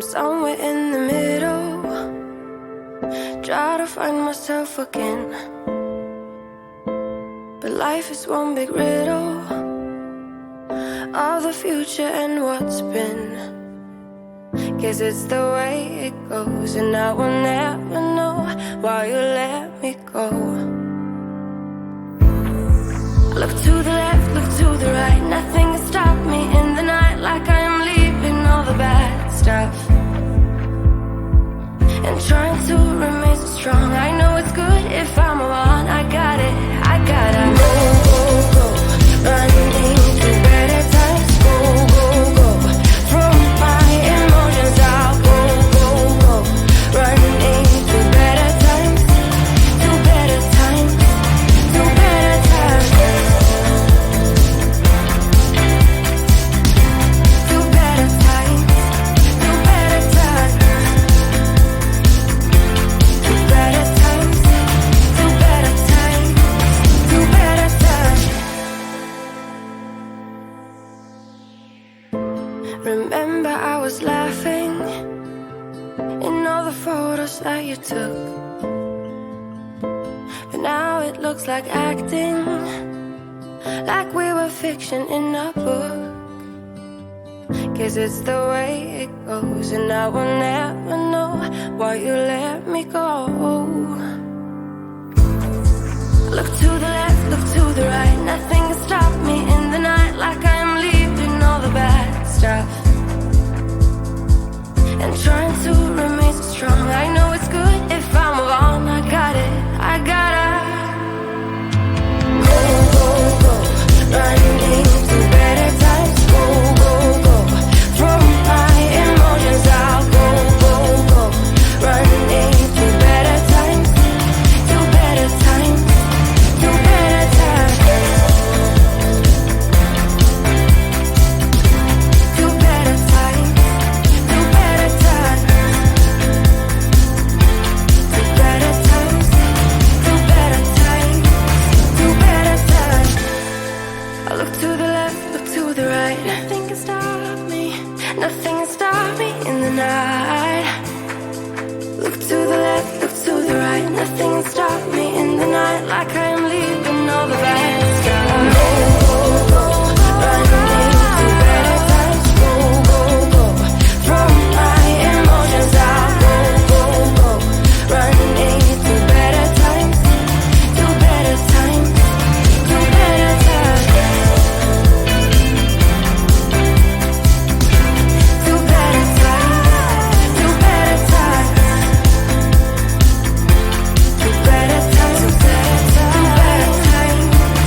somewhere in the middle, try to find myself again. But life is one big riddle of the future and what's been. Guess it's the way it goes, and I will never know why you let me go. Look to the left, look to the right, nothing can stop me in the night, like I am leaving all the bad stuff and trying to remain so strong. I know it's good if I'm alone. I got it, I gotta go, go, go, running to better times. Go, go, go, from my emotions I'll go, go, go, running to better times, to better times, to better times, to better times, to better times. Better times, to better times, to better times. Remember I was laughing in all the photos that you took, but now it looks like acting, like we were fiction in a book. Guess it's the way it goes, and I will never know why you let me go. Look to the left, look to the right, nothing can stop me in the night, like I am leaving all the bad stuff and trying to remain so strong. I know it's good if I'm alone. I got it, I gotta go, go, go, running to better times. Go, go, go, from my emotions I'll go, go, go, running to better times, to better times, to better times, to better times, to better times, to better times, to better times, to better times. I look to the left, look to the right, nothing can stop me, nothing can stop me in the night. Look to the left, look to the right, nothing can stop me in the night, like I am leaving all the bad stuff. Go, go, go, running to better times. Go, go, go, from my emotions I'll go, go, go, running to better times, to better times, to better times, to better times, to better times, to better times, to better times, to better times,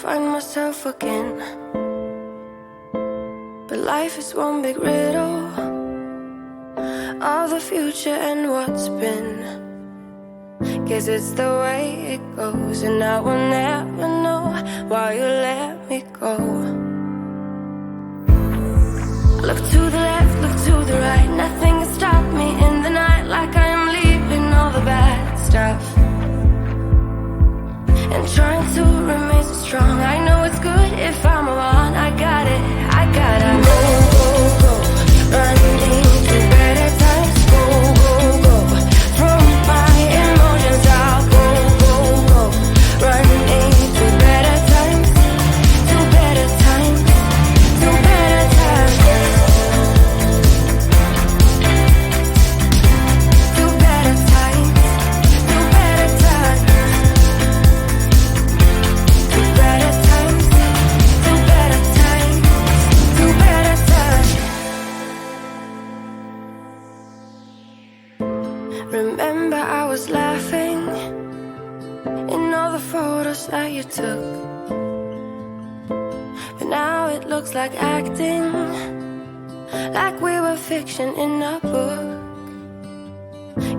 find myself again. But life is one big riddle of the future and what's been. Guess it's the way it goes, and I will never know why you let me go. Look to the left, look to the right, nothing can stop me in the night, like I am leaving all the bad stuff and trying to remain so strong. I know it's good if I'm alone. I got it, I gotta go, go, go, running to better times. Go, go, go, from my emotions I'll go, go, go, running to better times, to better times, to better times, to better times, to better times. Remember I was laughing in all the photos that you took, but now it looks like acting, like we were fiction in a book.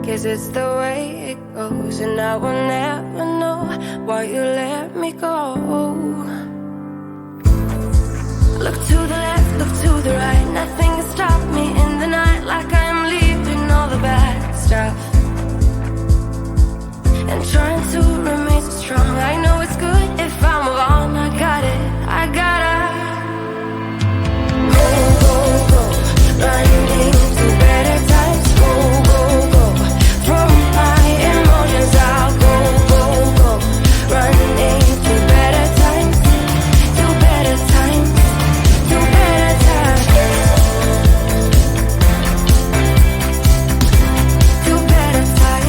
Guess it's the way it goes, and I will never know why you let me go. Look to the left, look to the right, nothing can stop me in the night, like I'm leaving all the bad stuff and trying to remain so strong. I know it's good if I'm alone. I got it, I gotta go, go, go, running to better times. Go, go, go, from my emotions I'll go, go, go, running to better times, to better times, to better times, to better times.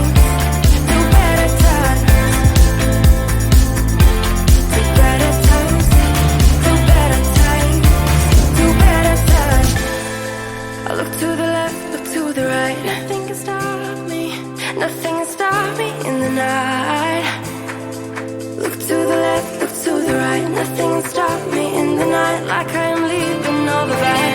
Look to the left, look to the right, nothing can stop me, nothing can stop me in the night. Look to the left, look to the right, nothing can stop me in the night, like I am leaving all the bad